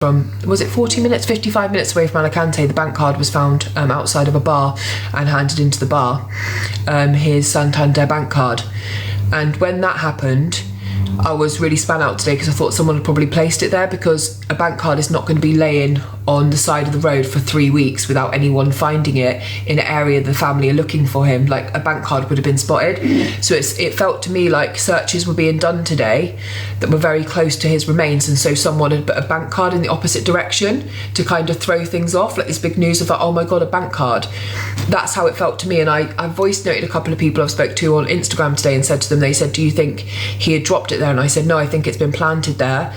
from, was it 40 minutes, 55 minutes away from Alicante, the bank card was found outside of a bar and handed into the bar, his Santander bank card. And when that happened, I was really span out today because I thought someone had probably placed it there, because a bank card is not going to be laying on the side of the road for 3 weeks without anyone finding it in an area the family are looking for him. Like, a bank card would have been spotted. So it felt to me like searches were being done today that were very close to his remains, and so someone had put a bank card in the opposite direction to kind of throw things off, like this big news of like, oh my god, a bank card. That's how it felt to me. And I voice noted a couple of people I've spoke to on Instagram today and said to them, they said, do you think he had dropped it there? And I said, no, I think it's been planted there.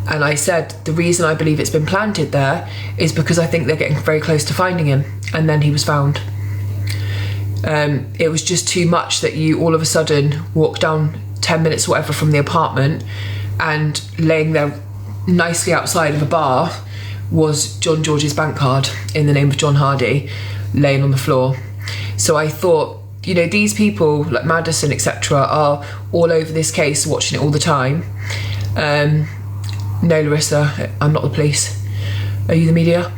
And I said, the reason I believe it's been planted there is because I think they're getting very close to finding him. And then he was found. It was just too much that you all of a sudden walk down 10 minutes or whatever from the apartment, and laying there nicely outside of a bar was John George's bank card in the name of John Hardy, laying on the floor. So I thought, you know, these people like Madison, etc., are all over this case, watching it all the time. No, Larissa, I'm not the police. Are you the media?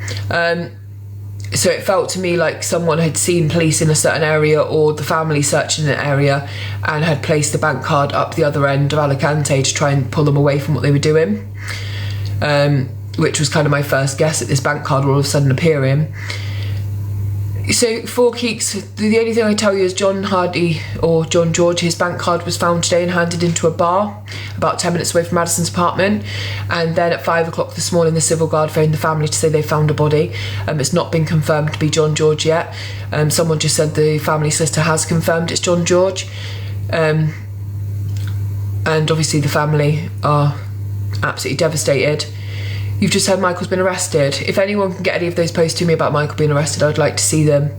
So it felt to me like someone had seen police in a certain area, or the family searching an area, and had placed the bank card up the other end of Alicante to try and pull them away from what they were doing, which was kind of my first guess at this bank card all of a sudden appearing. So for Keeks, the only thing I tell you is John Hardy, or John George, his bank card was found today and handed into a bar about 10 minutes away from Madison's apartment. And then at 5 o'clock this morning, the civil guard phoned the family to say they found a body. It's not been confirmed to be John George yet. Someone just said the family solicitor has confirmed it's John George. And obviously the family are absolutely devastated. You've just heard Michael's been arrested. If anyone can get any of those posts to me about Michael being arrested, I'd like to see them.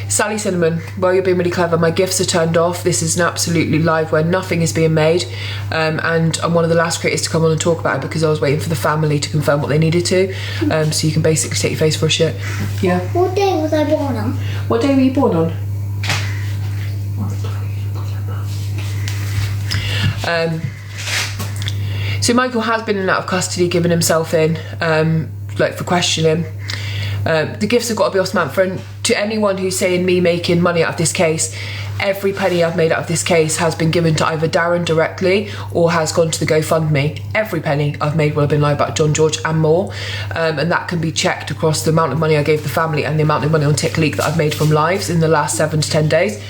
Sally Cinnamon, well, you're being really clever. My gifts are turned off. This is an absolutely live where nothing is being made. And I'm one of the last creators to come on and talk about it because I was waiting for the family to confirm what they needed to. So you can basically take your face for a shit. Yeah. What day was I born on? What day were you born on? So Michael has been in and out of custody, given himself in, for questioning. The gifts have got to be off Samantha, and to anyone who's saying me making money out of this case, every penny I've made out of this case has been given to either Darren directly or has gone to the GoFundMe. Every penny I've made will have been lied about John George and more, and that can be checked across the amount of money I gave the family and the amount of money on Tick Leak that I've made from lives in the last 7 to 10 days.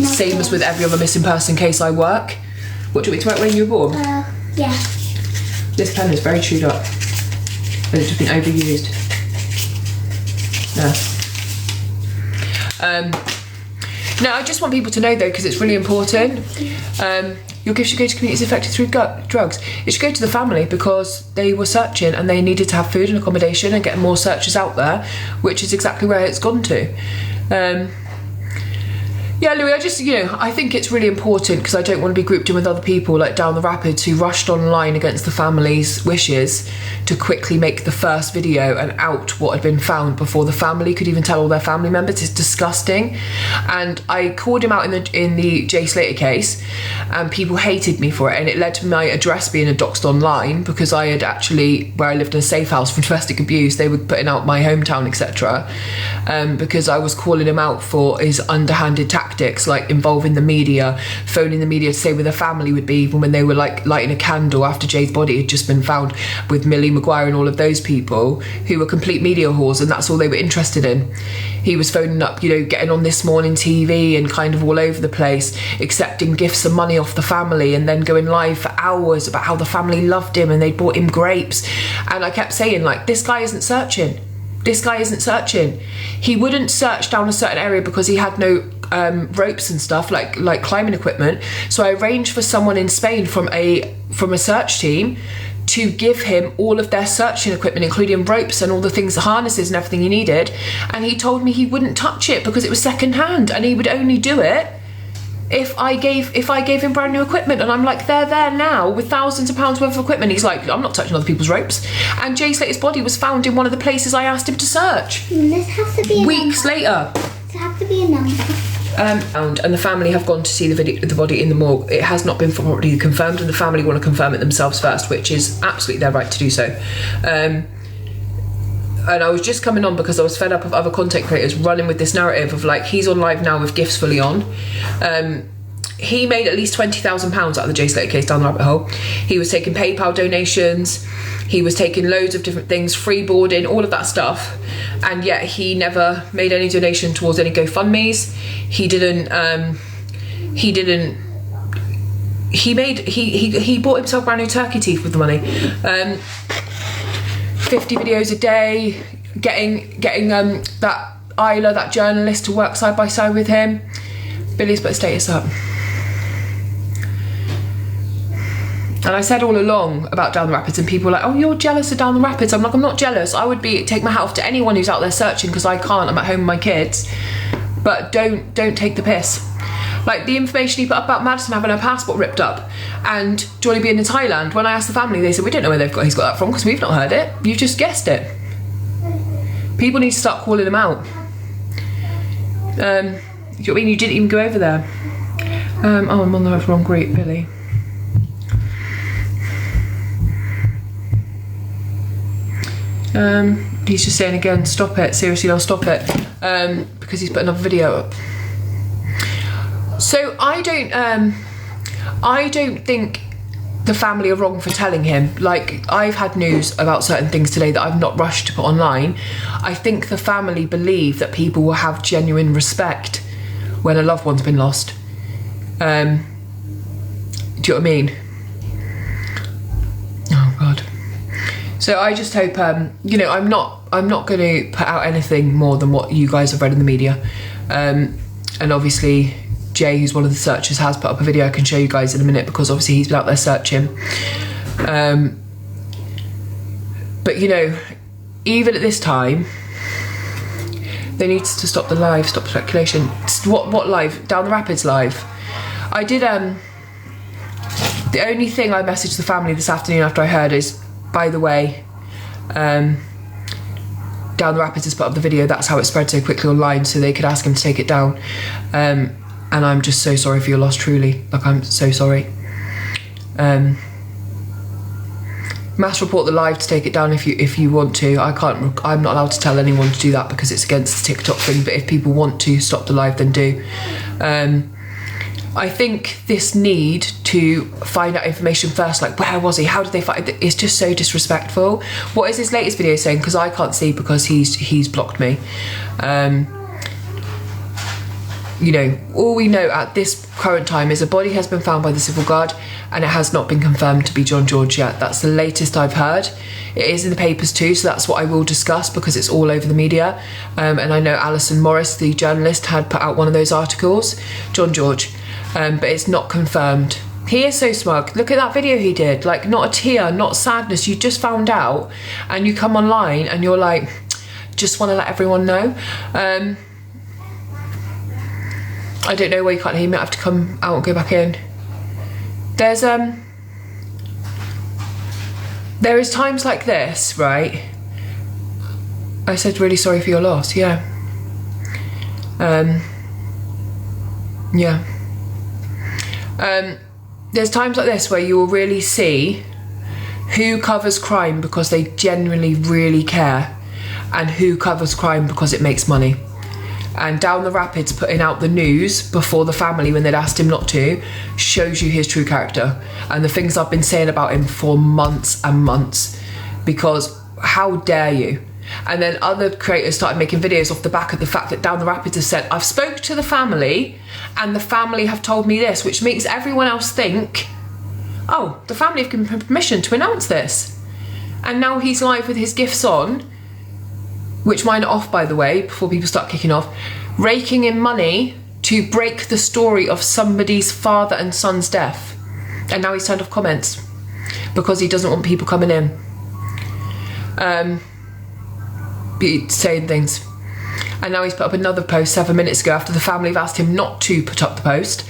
Same as with every other missing person case I work. What do you want me to write when you were born? Yeah. This pen is very chewed up. And it's just been overused. No, I just want people to know though, because it's really important. Your gift should go to communities affected through drugs. It should go to the family because they were searching and they needed to have food and accommodation and get more searchers out there, which is exactly where it's gone to. Yeah, Louis, I think it's really important because I don't want to be grouped in with other people like down the Rapids who rushed online against the family's wishes to quickly make the first video and out what had been found before the family could even tell all their family members. It's disgusting. And I called him out in the Jay Slater case, and people hated me for it, and it led to my address being doxed online because I had actually, where I lived in a safe house from domestic abuse, they were putting out my hometown, etc. Because I was calling him out for his underhanded tactics, like involving the media, phoning the media to say where the family would be, even when they were like lighting a candle after Jay's body had just been found, with Millie Maguire and all of those people who were complete media whores, and that's all they were interested in. He was phoning up, getting on This Morning TV and kind of all over the place, accepting gifts and money off the family, and then going live for hours about how the family loved him and they bought him grapes. And I kept saying, like, this guy isn't searching. This guy isn't searching. He wouldn't search down a certain area because he had no ropes and stuff like climbing equipment. So I arranged for someone in Spain from a search team to give him all of their searching equipment, including ropes and all the things, the harnesses and everything he needed. And he told me he wouldn't touch it because it was second hand, and he would only do it if I gave him brand new equipment. And I'm like, they're there now with thousands of pounds worth of equipment. He's like, I'm not touching other people's ropes. And Jay Slater's body was found in one of the places I asked him to search. This has to be weeks later. This has to be a number. And the family have gone to see the body in the morgue. It has not been properly confirmed, and the family want to confirm it themselves first, which is absolutely their right to do so. And I was just coming on because I was fed up of other content creators running with this narrative of like, he's on live now with gifts fully on. He made at least £20,000 out of the Jay Slater case down the rabbit hole. He was taking PayPal donations. He was taking loads of different things, free boarding, all of that stuff. And yet he never made any donation towards any GoFundMes. He bought himself brand new turkey teeth with the money. 50 videos a day, getting that Isla, that journalist, to work side by side with him. Billy's put a status up. And I said all along about Down the Rapids, and people were like, oh, you're jealous of Down the Rapids. I'm like, I'm not jealous. I would take my hat off to anyone who's out there searching, because I can't. I'm at home with my kids. But don't take the piss. Like the information he put up about Madison having her passport ripped up and Johnny being in Thailand, when I asked the family, they said, we don't know where he's got that from, because we've not heard it. You've just guessed it. People need to start calling him out. Do you know what I mean? You didn't even go over there. Oh, I'm on the wrong group, Billy. He's just saying again, stop it, seriously, I'll stop it, because he's put another video up. So I don't think the family are wrong for telling him. Like, I've had news about certain things today that I've not rushed to put online. I think the family believe that people will have genuine respect when a loved one's been lost. Do you know what I mean? Oh God. So I just hope, you know, I'm not going to put out anything more than what you guys have read in the media. And obviously Jay, who's one of the searchers, has put up a video I can show you guys in a minute, because obviously he's been out there searching. But you know, even at this time, they need to stop the live, stop speculation. What live? Down the Rapids live. I did, the only thing I messaged the family this afternoon after I heard is, by the way, Down the Rapids has put up the video. That's how it spread so quickly online, so they could ask him to take it down. And I'm just so sorry for your loss, truly. Like, I'm so sorry. Mass report the live to take it down if you want to. I'm not allowed to tell anyone to do that because it's against the TikTok thing, but if people want to stop the live, then do. I think this need to find out information first, like where was he, how did they find it, is just so disrespectful. What is his latest video saying? Because I can't see, because he's blocked me. You know, all we know at this current time is a body has been found by the Civil Guard, and it has not been confirmed to be John George yet. That's the latest I've heard. It is in the papers too, so that's what I will discuss, because it's all over the media. And I know Alison Morris, the journalist, had put out one of those articles, John George, but it's not confirmed. He is so smug. Look at that video he did. Like, not a tear, not sadness. You just found out, and you come online and you're like, just want to let everyone know. I don't know why you can't hear me. I have to come out and go back in. There is times like this, right? I said, really sorry for your loss, yeah. There's times like this where you will really see who covers crime because they genuinely really care, and who covers crime because it makes money. And Down the Rapids putting out the news before the family when they'd asked him not to shows you his true character, and the things I've been saying about him for months and months, because how dare you? And then other creators started making videos off the back of the fact that Down the Rapids has said, I've spoke to the family and the family have told me this, which makes everyone else think, oh, the family have given him permission to announce this. And now he's live with his gifts on, which mine are off, by the way, before people start kicking off, raking in money to break the story of somebody's father and son's death. And now he's turned off comments because he doesn't want people coming in saying things. And now he's put up another post 7 minutes ago after the family have asked him not to put up the post.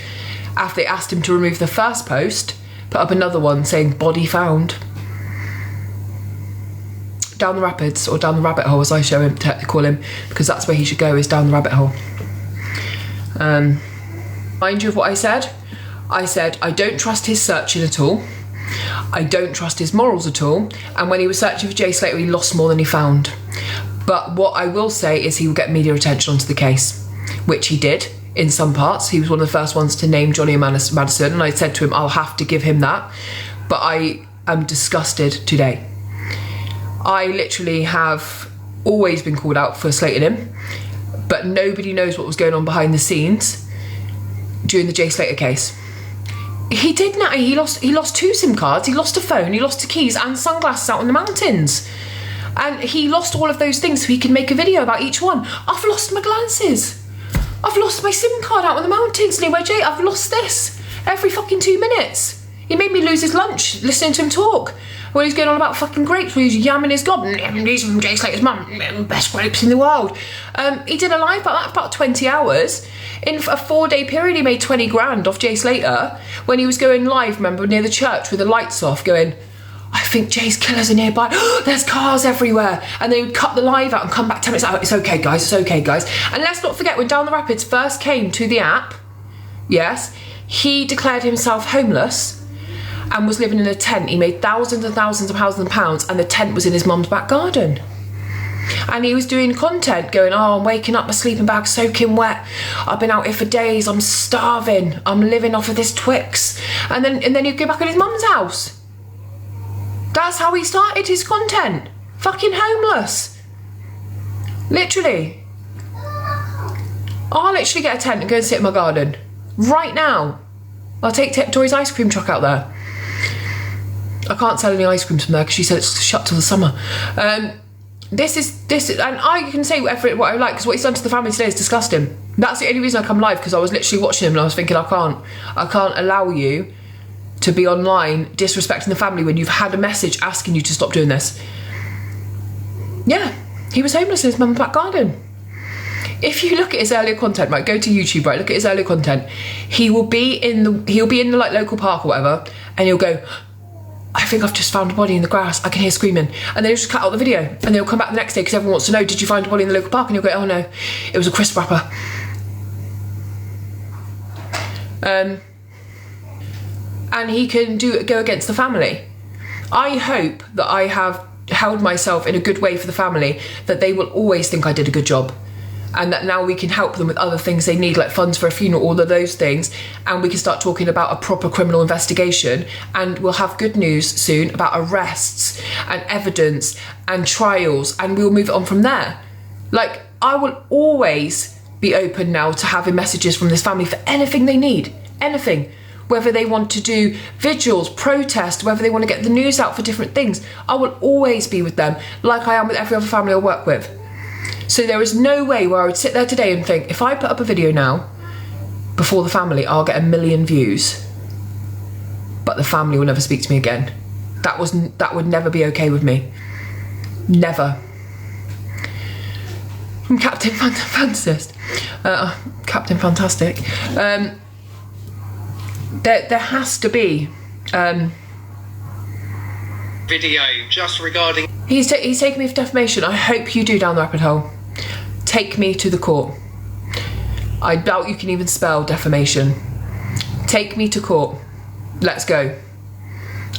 After they asked him to remove the first post, put up another one saying body found. Down the Rapids, or down the rabbit hole as I call him, because that's where he should go, is down the rabbit hole. Mind you of what I said? I said, I don't trust his searching at all. I don't trust his morals at all. And when he was searching for Jay Slater, he lost more than he found. But what I will say is he will get media attention onto the case, which he did in some parts. He was one of the first ones to name Johnny Madison, and I said to him, I'll have to give him that. But I am disgusted today. I literally have always been called out for slating him, but nobody knows what was going on behind the scenes during the Jay Slater case. He did now. He lost 2 SIM cards, he lost a phone, he lost 2 keys and sunglasses out in the mountains. And he lost all of those things so he could make a video about each one. I've lost my glasses. I've lost my SIM card out in the mountains near where Jay. I've lost this every fucking 2 minutes. He made me lose his lunch listening to him talk. When he's going on about fucking grapes, when he's yamming his gob. These are from Jay Slater's mum. Best grapes in the world. He did a live about that for about 20 hours. In a 4-day period, he made 20 grand off Jay Slater when he was going live, remember, near the church with the lights off, going, I think Jay's killers are nearby. There's cars everywhere. And they would cut the live out and come back 10 minutes out. It's okay, guys. It's okay, guys. And let's not forget, when Down the Rapids first came to the app, yes, he declared himself homeless and was living in a tent. He made thousands and thousands of pounds, and the tent was in his mum's back garden. And he was doing content going, oh, I'm waking up, my sleeping bag soaking wet. I've been out here for days. I'm starving. I'm living off of this Twix. And then he'd go back in his mum's house. That's how he started his content. Fucking homeless. Literally. I'll literally get a tent and go and sit in my garden. Right now. I'll take Tori's ice cream truck out there. I can't sell any ice creams from there because she said it's shut till the summer. This is, and I can say what I like, because what he's done to the family today is disgusting. That's the only reason I come live, because I was literally watching him and I was thinking, I can't allow you to be online disrespecting the family when you've had a message asking you to stop doing this. Yeah, he was homeless in his mum's back garden. If you look at his earlier content, right, go to YouTube, right, look at his earlier content. He'll be in the like local park or whatever, and he'll go, I think I've just found a body in the grass. I can hear screaming. And then he'll just cut out the video, and then he'll come back the next day because everyone wants to know, did you find a body in the local park? And he'll go, oh no, it was a crisp wrapper. And he can go against the family. I hope that I have held myself in a good way for the family, that they will always think I did a good job, and that now we can help them with other things they need, like funds for a funeral, all of those things, and we can start talking about a proper criminal investigation, and we'll have good news soon about arrests and evidence and trials, and we'll move it on from there. Like, I will always be open now to having messages from this family for anything they need, anything. Whether they want to do vigils, protest, whether they want to get the news out for different things, I will always be with them, like I am with every other family I work with. So there is no way where I would sit there today and think, if I put up a video now before the family, I'll get 1 million views, but the family will never speak to me again. That would never be okay with me. Never. From Captain Fantastic. Captain Fantastic. There has to be video just regarding. He's taking me for defamation. I hope you do, down the rabbit hole. Take me to the court. I doubt you can even spell defamation. Take me to court. Let's go.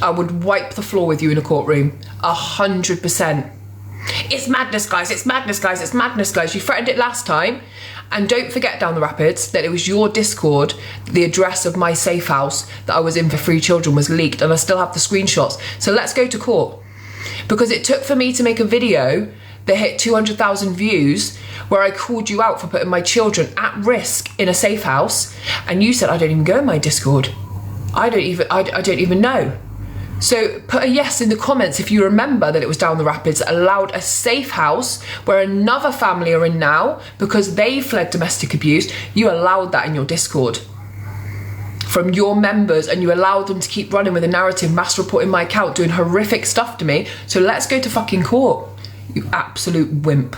I would wipe the floor with you in a courtroom. 100%. It's madness, guys. It's madness, guys. It's madness, guys. You threatened it last time. And don't forget, Down the Rapids, that it was your Discord, the address of my safe house that I was in for 3 children was leaked, and I still have the screenshots. So let's go to court. Because it took for me to make a video that hit 200,000 views where I called you out for putting my children at risk in a safe house, and you said, I don't even go in my Discord. I don't even know. So put a yes in the comments if you remember that it was Down the Rapids that allowed a safe house where another family are in now because they fled domestic abuse. You allowed that in your Discord from your members, and you allowed them to keep running with a narrative, mass reporting my account, doing horrific stuff to me. So let's go to fucking court, you absolute wimp.